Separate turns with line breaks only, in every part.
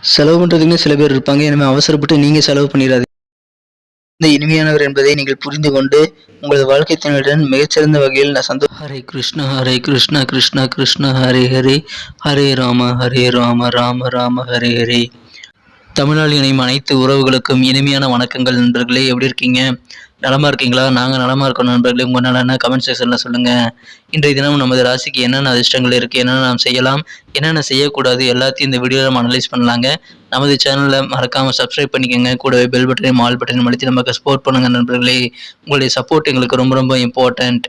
செலவு பண்ணுறதுக்குன்னு சில பேர் இருப்பாங்க. எனவே அவசரப்பட்டு நீங்கள் செலவு பண்ணிடாதீங்க. இந்த இனிமையானவர் என்பதை நீங்கள் புரிந்து கொண்டு உங்களது வாழ்க்கை துணையுடன் மிகச்சிறந்த வகையில் ஹரே கிருஷ்ணா ஹரே கிருஷ்ணா கிருஷ்ணா கிருஷ்ணா ஹரே ஹரே ஹரே ராம ராம ராம ஹரே ஹரே. தமிழால் இணையும் அனைத்து உறவுகளுக்கும் இனிமையான வணக்கங்கள் நண்பர்களே. எப்படி இருக்கீங்க? நலமா இருக்கீங்களா? நாங்கள் நலமா இருக்கோம் நண்பர்களே. உங்கள் நலன்னா கமெண்ட் செக்ஷனில் சொல்லுங்கள். இன்றைய தினம் நமது ராசிக்கு என்னென்ன அதிர்ஷ்டங்கள் இருக்குது, என்னென்ன நாம் செய்யலாம், என்னென்ன செய்யக்கூடாது, எல்லாத்தையும் இந்த வீடியோவில் நம்ம அனலைஸ் பண்ணலாங்க. நமது சேனலில் மறக்காமல் சப்ஸ்கிரைப் பண்ணிக்கோங்க. கூடவே பெல் பட்டனையும் ஆல் பட்டனையும் அழுத்தி நமக்கு சப்போர்ட் பண்ணுங்கள் நண்பர்களே. உங்களுடைய சப்போர்ட் எங்களுக்கு ரொம்ப ரொம்ப இம்பார்ட்டண்ட்.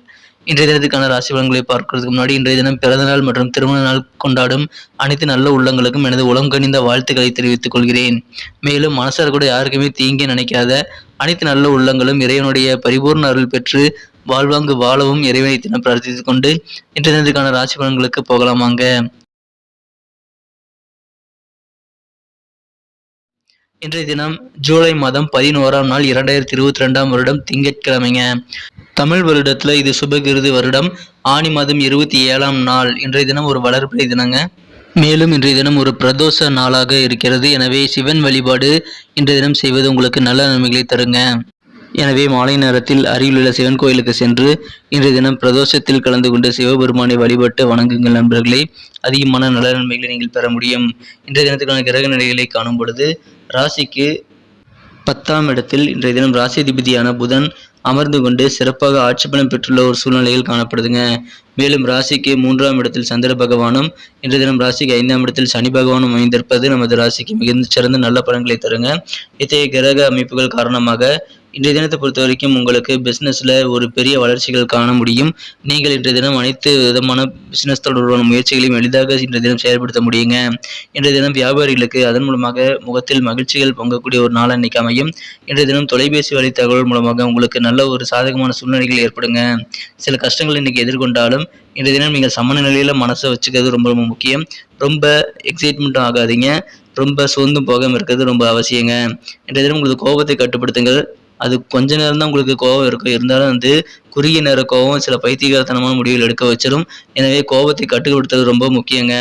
இன்றைய தினத்துக்கான ராசி பலன்களை பார்க்கறதுக்கு முன்னாடி இன்றைய தினம் பிறந்தநாள் மற்றும் திருமண நாள் கொண்டாடும் அனைத்து நல்ல உள்ளங்களுக்கும் எனது உளம் கனிந்த வாழ்த்துக்களை தெரிவித்துக் கொள்கிறேன். மேலும் மனசார் கூட யாருக்குமே தீங்கே நினைக்காத அனைத்து நல்ல உள்ளங்களும் இறைவனுடைய பரிபூர்ண அருள் பெற்று வாழ்வாங்கு வாழவும் இறைவனை தினம் பிரார்த்தித்துக் கொண்டு இன்றைய தினத்துக்கான ராசி பலன்களுக்கு போகலாமாங்க. இன்றைய தினம் ஜூலை மாதம் 11ஆம் நாள் 2022ஆம் வருடம் திங்கட்கிழமைங்க. தமிழ் வருடத்தில் இது சுபகிருது வருடம் ஆனி மாதம் 27ஆம் நாள். இன்றைய தினம் ஒரு வளர்பிறை தினங்க. மேலும் இன்றைய தினம் ஒரு பிரதோஷ நாளாக இருக்கிறது. எனவே சிவன் வழிபாடு இன்றைய தினம் செய்வது உங்களுக்கு நல்ல நன்மைகளை தருங்க. எனவே மாலை நேரத்தில் அருகிலுள்ள சிவன் கோயிலுக்கு சென்று இன்றைய தினம் பிரதோஷத்தில் கலந்து கொண்டு சிவபெருமானை வழிபட்டு வணங்குங்கள் நண்பர்களே. அதிகமான நல்ல நன்மைகளை நீங்கள் பெற முடியும். இன்றைய தினத்துக்கான கிரக நிலைகளை காணும் பொழுது ராசிக்கு 10ஆம் இடத்தில் இன்றைய தினம் ராசிதிபதியான புதன் அமர்ந்து கொண்டு சிறப்பாக ஆட்சி பலம் பெற்றுள்ள ஒரு சூழ்நிலையில் காணப்படுதுங்க. மேலும் ராசிக்கு 3ஆம் இடத்தில் சந்திர பகவானும் இன்றைய தினம் ராசிக்கு 5ஆம் இடத்தில் சனி பகவானும் அமைந்திருப்பது நமது ராசிக்கு மிகுந்த சிறந்த நல்ல பலன்களை தருங்க. இத்தகைய கிரக அமைப்புகள் காரணமாக இன்றைய தினத்தை பொறுத்த வரைக்கும் உங்களுக்கு பிஸ்னஸில் ஒரு பெரிய வளர்ச்சிகள் காண முடியும். நீங்கள் இன்றைய தினம் அனைத்து விதமான பிஸ்னஸ் தொடர்பான முயற்சிகளையும் எளிதாக இன்றைய தினம் செயல்படுத்த முடியுங்க. இன்றைய தினம் வியாபாரிகளுக்கு அதன் மூலமாக முகத்தில் மகிழ்ச்சிகள் பொங்கக்கூடிய ஒரு நாள் அன்னைக்கு அமையும். இன்றைய தினம் தொலைபேசி வழி தகவல் மூலமாக உங்களுக்கு நல்ல ஒரு சாதகமான சூழ்நிலைகள் ஏற்படுங்க. சில கஷ்டங்கள் இன்னைக்கு எதிர்கொண்டாலும் இன்றைய தினம் நீங்கள் சமண நிலையில் மனசை வச்சுக்கிறது ரொம்ப ரொம்ப முக்கியம். ரொம்ப எக்ஸைட்மெண்ட்டும் ஆகாதீங்க. ரொம்ப சோர்ந்தும் போகாமல் இருக்கிறது ரொம்ப அவசியங்க. இன்றைய தினம் உங்களுக்கு கோபத்தை கட்டுப்படுத்துங்கள். அது கொஞ்ச நேரம் தான் உங்களுக்கு கோபம் இருக்கும். இருந்தாலும் குறுகிய நேர கோபம் சில பைத்தியகாரத்தனமான முடிவுகள் எடுக்க வச்சிடும். எனவே கோபத்தை கட்டுப்படுத்துறது ரொம்ப முக்கியங்க.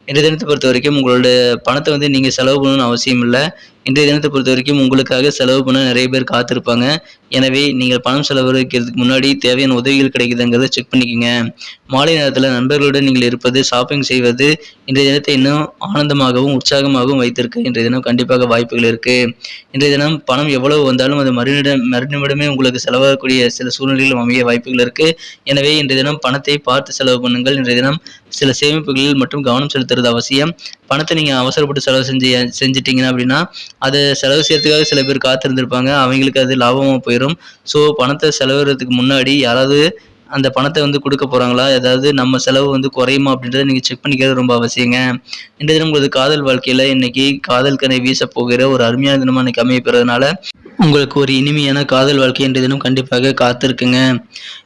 இன்றைய தினத்தை பொறுத்த வரைக்கும் உங்களோட பணத்தை நீங்கள் செலவு பண்ணணும்னு அவசியம் இல்லை. இன்றைய தினத்தை பொறுத்த வரைக்கும் உங்களுக்காக செலவு பண்ண நிறைய பேர் காத்திருப்பாங்க. எனவே நீங்கள் பணம் செலவழிக்கிறதுக்கு முன்னாடி தேவையான உதவிகள் கிடைக்குதுங்கிறத செக் பண்ணிக்கோங்க. மாலை நேரத்தில் நண்பர்களுடன் நீங்கள் இருப்பது, ஷாப்பிங் செய்வது இன்றைய தினத்தை இன்னும் ஆனந்தமாகவும் உற்சாகமாகவும் வைத்திருக்க இன்றைய தினம் கண்டிப்பாக வாய்ப்புகள் இருக்குது. இன்றைய தினம் பணம் எவ்வளவு வந்தாலும் அது மறுநிமிடமே உங்களுக்கு செலவாகக்கூடிய சில சூழ்நிலைகளும் அமைய வாய்ப்புகள் இருக்குது. எனவே இன்றைய தினம் பணத்தை பார்த்து செலவு பண்ணுங்கள். இன்றைய தினம் சில சேமிப்புகளில் மட்டும் கவனம் செலுத்துறது அவசியம். பணத்தை நீங்கள் அவசரப்பட்டு செலவு செஞ்சிட்டிங்கன்னா அப்படின்னா அதை செலவு செய்யறதுக்காக சில பேர் காத்திருந்திருப்பாங்க. அவங்களுக்கு அது லாபமாக போயிடும். ஸோ பணத்தை செலவுறதுக்கு முன்னாடி யாராவது அந்த பணத்தை கொடுக்க போகிறாங்களா, ஏதாவது நம்ம செலவு குறையுமா அப்படின்றத நீங்கள் செக் பண்ணிக்கிறது ரொம்ப அவசியங்க. இன்றைய தினம் உங்களது காதல் வாழ்க்கையில் இன்னைக்கு காதல் கனை வீச போகிற ஒரு அருமையான தினமாக இன்னைக்கு அமைய பெறதுனால உங்களுக்கு ஒரு இனிமையான காதல் வாழ்க்கை இன்றைய தினம் கண்டிப்பாக காத்திருக்குங்க.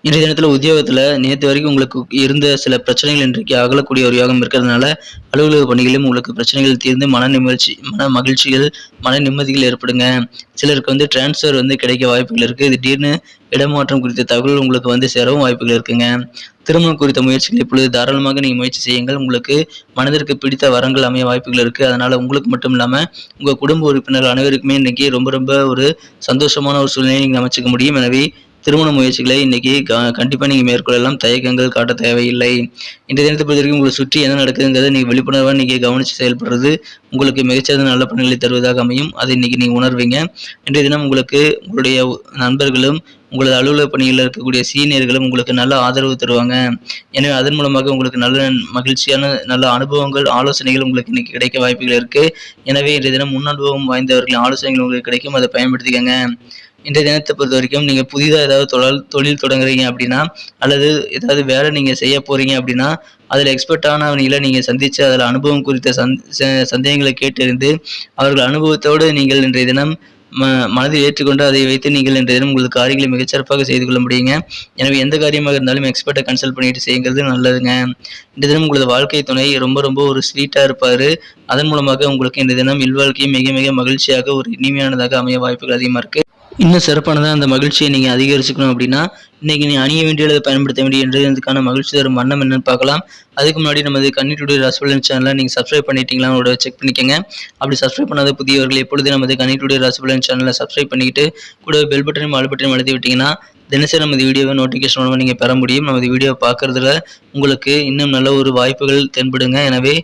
இன்றைய தினத்தில் உத்தியோகத்தில் நேற்று வரைக்கும் உங்களுக்கு இருந்த சில பிரச்சனைகள் இன்றைக்கு அகலக்கூடிய ஒரு யோகம் இருக்கிறதுனால அலுவலக பணிகளிலும் உங்களுக்கு பிரச்சனைகள் தீர்ந்து மன மகிழ்ச்சிகள் மன நிம்மதிகள் ஏற்படுங்க. சிலருக்கு டிரான்ஸ்ஃபர் கிடைக்க வாய்ப்புகள் இருக்குது. திடீர்னு இடமாற்றம் குறித்த தகவல் உங்களுக்கு சேரவும் வாய்ப்புகள் இருக்குங்க. திருமணம் குறித்த முயற்சிகள் இப்பொழுது தாராளமாக நீங்கள் முயற்சி செய்யுங்கள். உங்களுக்கு மனதிற்கு பிடித்த வரங்கள் அமைய வாய்ப்புகள் இருக்குது. அதனால் உங்களுக்கு மட்டும் இல்லாமல் உங்கள் குடும்ப உறுப்பினர்கள் அனைவருக்குமே இன்றைக்கி ரொம்ப ரொம்ப ஒரு சந்தோஷமான ஒரு சூழ்நிலையை நீங்கள் அமைச்சிக்க முடியும். எனவே திருமண முயற்சிகளை இன்றைக்கி கண்டிப்பாக நீங்கள் மேற்கொள்ளலாம். தயக்கங்கள் காட்ட தேவையில்லை. இன்றைய தினத்தை பொறுத்த வரைக்கும் உங்களை சுற்றி என்ன நடக்குதுங்கிறத நீங்கள் விழிப்புணர்வாக நீங்கள் கவனித்து செயல்படுறது உங்களுக்கு மிகச்சிறந்த நல்ல பணிகளை தருவதாக அமையும். அதை இன்றைக்கி நீங்கள் உணர்வீங்க. இன்றைய தினம் உங்களுக்கு உங்களுடைய நண்பர்களும் உங்களது அலுவலக பணியில் இருக்கக்கூடிய சீனியர்களும் உங்களுக்கு நல்ல ஆதரவு தருவாங்க. எனவே அதன் மூலமாக உங்களுக்கு நல்ல மகிழ்ச்சியான நல்ல அனுபவங்கள், ஆலோசனைகள் உங்களுக்கு இன்னைக்கு கிடைக்க வாய்ப்புகள் இருக்குது. எனவே இன்றைய தினம் முன் அனுபவம் வாய்ந்தவர்களின் ஆலோசனைகள் உங்களுக்கு கிடைக்கும். அதை பயன்படுத்திக்கங்க. இன்றைய தினத்தை பொறுத்த வரைக்கும் நீங்கள் புதிதாக ஏதாவது தொழில் தொடங்குறீங்க அப்படின்னா, அல்லது ஏதாவது வேலை நீங்கள் செய்ய போகிறீங்க அப்படின்னா, அதில் எக்ஸ்பர்ட்டானவர்களை நீங்கள் சந்தித்து அதில் அனுபவம் குறித்த சந்தேகங்களை கேட்டறிந்து அவர்கள் அனுபவத்தோடு நீங்கள் இன்றைய தினம் மனதில் ஏற்றுக்கொண்டு அதை வைத்து நீங்கள் இன்றைய தினம் உங்களுக்கு காரியங்களை மிகச்சிறப்பாக செய்து கொள்ள முடியுங்க. எனவே எந்த காரியமாக இருந்தாலும் எக்ஸ்பர்ட்டை கன்சல்ட் பண்ணிட்டு செய்யுங்கிறது நல்லதுங்க. இன்றைய தினம் உங்களது வாழ்க்கை துணை ரொம்ப ரொம்ப ஒரு ஸ்வீட்டாக இருப்பார். அதன் மூலமாக உங்களுக்கு இன்றைய தினம் இல்வாழ்க்கையும் மிக மிக மகிழ்ச்சியாக ஒரு இனிமையானதாக அமைய வாய்ப்புகள் அதிகமாக இருக்குது. இன்னும் சிறப்பானதாக அந்த மகிழ்ச்சியை நீங்கள் அதிகரிச்சுக்கணும் அப்படின்னா இன்றைக்கி நீ அணிய வேண்டிய அல்லது பயன்படுத்த வேண்டிய என்றதுக்கான மகிழ்ச்சி தரும் வண்ணம் என்னன்னு பார்க்கலாம். அதுக்கு முன்னாடி நமது கன்னி டுடே ராசிபலன் சேனலை நீங்கள் சப்ஸ்கிரைப் பண்ணிட்டீங்களா செக் பண்ணிக்கோங்க. அப்படி சப்ஸ்கிரைப் பண்ணாத புதியவர்கள் எப்பொழுது நமது கன்னி டுடே ராசிபலன் சேனலை சப்ஸ்கிரைப் பண்ணிக்கிட்டு கூட பெல் பட்டனையும் ஆல் பட்டனையும் அழுத்தி விட்டிங்கன்னா தினசரி நமது வீடியோவை நோட்டிஃபிகேஷன் மூலமாக நீங்கள் பெற முடியும். நமது வீடியோ பார்க்குறதுல உங்களுக்கு இன்னும் நல்ல ஒரு வாய்ப்புகள் தென்படுங்க. எனவே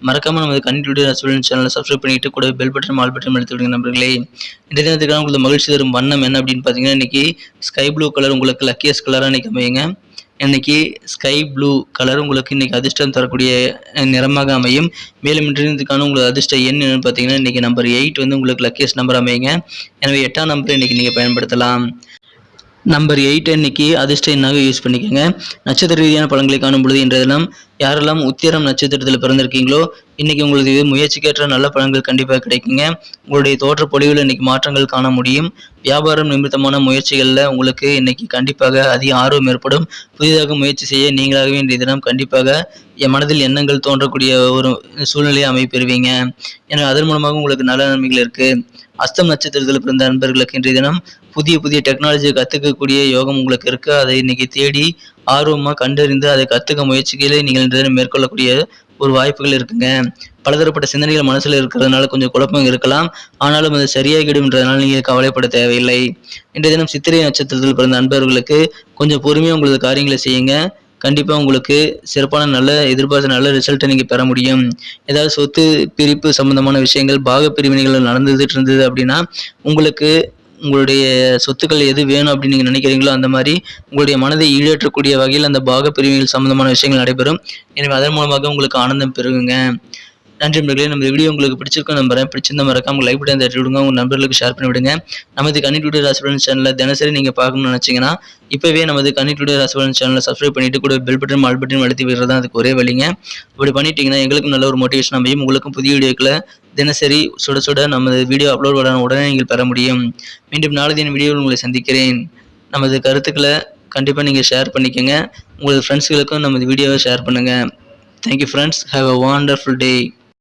மறக்காம நமது கன்னி டுடே ராசிபலன் சேனலை சப்ஸ்கிரைப் பண்ணிட்டு கூட பெல் பட்டன் ஆல் பட்டன் அழுத்தி விடுங்க நண்பர்களே. இந்த தினத்துக்கான உங்களுக்கு மகிழ்ச்சி தரும் வண்ணம் என்ன அப்படின்னு பார்த்தீங்கன்னா இன்னைக்கு ஸ்கை ப்ளூ கலர் உங்களுக்கு லக்கியஸ்ட் கலராக இன்னைக்கு அமையுங்க. இன்னைக்கு ஸ்கை ப்ளூ கலர் உங்களுக்கு இன்னைக்கு அதிர்ஷ்டம் தரக்கூடிய நிறமாக அமையும். மேலும் இன்றைக்கான உங்களுக்கு அதிர்ஷ்ட எண் என்னன்னு பார்த்தீங்கன்னா இன்னைக்கு நம்பர் 8 வந்து உங்களுக்கு லக்கியஸ்ட் நம்பர் அமையுங்க. எனவே 8ஆம் நம்பர் இன்னைக்கு நீங்கள் பயன்படுத்தலாம். நம்பர் 8 இன்னைக்கு அதிர்ஷ்ட எண்ணாக யூஸ் பண்ணிக்கோங்க. நட்சத்திர ரீதியான பலன்களை காணும் பொழுது இன்றைய தினம் யாரெல்லாம் உத்திரம் நட்சத்திரத்தில் பிறந்திருக்கீங்களோ இன்னைக்கு உங்களுக்கு முயற்சிக்கேற்ற நல்ல பலன்கள் கண்டிப்பாக கிடைக்குங்க. உங்களுடைய தோற்ற பொலிவில் இன்னைக்கு மாற்றங்கள் காண முடியும். வியாபாரம் நிமித்தமான முயற்சிகளில் உங்களுக்கு இன்னைக்கு கண்டிப்பாக அதிக ஆர்வம் ஏற்படும். புதிதாக முயற்சி செய்ய நீங்களாகவே இன்றைய தினம் கண்டிப்பாக என் மனதில் எண்ணங்கள் தோன்றக்கூடிய ஒரு சூழ்நிலையை அமைப்பெறுவீங்க. எனவே அதன் மூலமாக உங்களுக்கு நல்ல நன்மைகள் இருக்கு. அஸ்தம் நட்சத்திரத்தில் பிறந்த நண்பர்களுக்கு இன்றைய தினம் புதிய டெக்னாலஜியை கற்றுக்கக்கூடிய யோகம் உங்களுக்கு இருக்கு. அதை இன்னைக்கு தேடி ஆர்வமாக கண்டறிந்து அதை கற்றுக்க முயற்சிகளை நீங்கள் இன்றைய தினம் மேற்கொள்ளக்கூடிய ஒரு வாய்ப்புகள் இருக்குங்க. பலதரப்பட்ட சிந்தனைகள் மனசுல இருக்கிறதுனால கொஞ்சம் குழப்பம் இருக்கலாம். ஆனாலும் அது சரியாகிடும்ன்றதுனால நீங்கள் கவலைப்பட தேவையில்லை. இன்றைய தினம் சித்திரை நட்சத்திரத்தில் பிறந்த நண்பர்களுக்கு கொஞ்சம் பொறுமையாக உங்களது காரியங்களை செய்யுங்க. கண்டிப்பாக உங்களுக்கு சிறப்பான நல்ல எதிர்பார்த்த நல்ல ரிசல்ட்டை நீங்கள் பெற முடியும். ஏதாவது சொத்து பிரிப்பு சம்பந்தமான விஷயங்கள் பாக பிரிவினைகள் நடந்துட்டு இருந்தது அப்படின்னா உங்களுக்கு உங்களுடைய சொத்துக்கள் எது வேணும் அப்படின்னு நீங்கள் நினைக்கிறீங்களோ அந்த மாதிரி உங்களுடைய மனதை ஈடேற்றக்கூடிய வகையில் அந்த பாக பிரிவுகள் சம்பந்தமான விஷயங்கள் நடைபெறும். எனவே அதன் மூலமாக உங்களுக்கு ஆனந்தம் பெருகுங்க. நன்றி நண்பர்களே. நம்ம வீடியோ உங்களுக்கு பிடிச்சிருக்கும் நம்புறேன். பிடிச்சிருந்த மறக்காம லைக் பட்டன் தட்டி விடுங்க. உங்கள் நண்பர்களுக்கு ஷேர் பண்ணி விடுங்க. நமது கன்னி டுடே ராசிபலன் சேனலை தினசரி நீங்கள் பார்க்கணும்னு நினச்சிங்கன்னா இப்போவே நமது கன்னி டுடே ராசிபலன் சேனலை சப்ஸ்கிரைப் பண்ணிட்டு கூட பெல் பட்டன் ஆல் பட்டன் அழுத்தி விடுறது தான் அதுக்கு ஒரே வழிங்க. அப்படி பண்ணிட்டீங்கன்னா எங்களுக்கும் நல்ல ஒரு மோட்டிவேஷன் அமையும். உங்களுக்கும் புதிய வீடியோக்களை தினசரி சுட சுட நமது வீடியோ அப்லோட் பண்ண உடனே நீங்கள் பெற முடியும். மீண்டும் நாளை தின வீடியோவில் உங்களை சந்திக்கிறேன். நமது கருத்துக்களை கண்டிப்பாக நீங்கள் ஷேர் பண்ணிக்கோங்க. உங்களது ஃப்ரெண்ட்ஸ்களுக்கும் நமது வீடியோவை ஷேர் பண்ணுங்கள். Thank you friends. Have a wonderful day.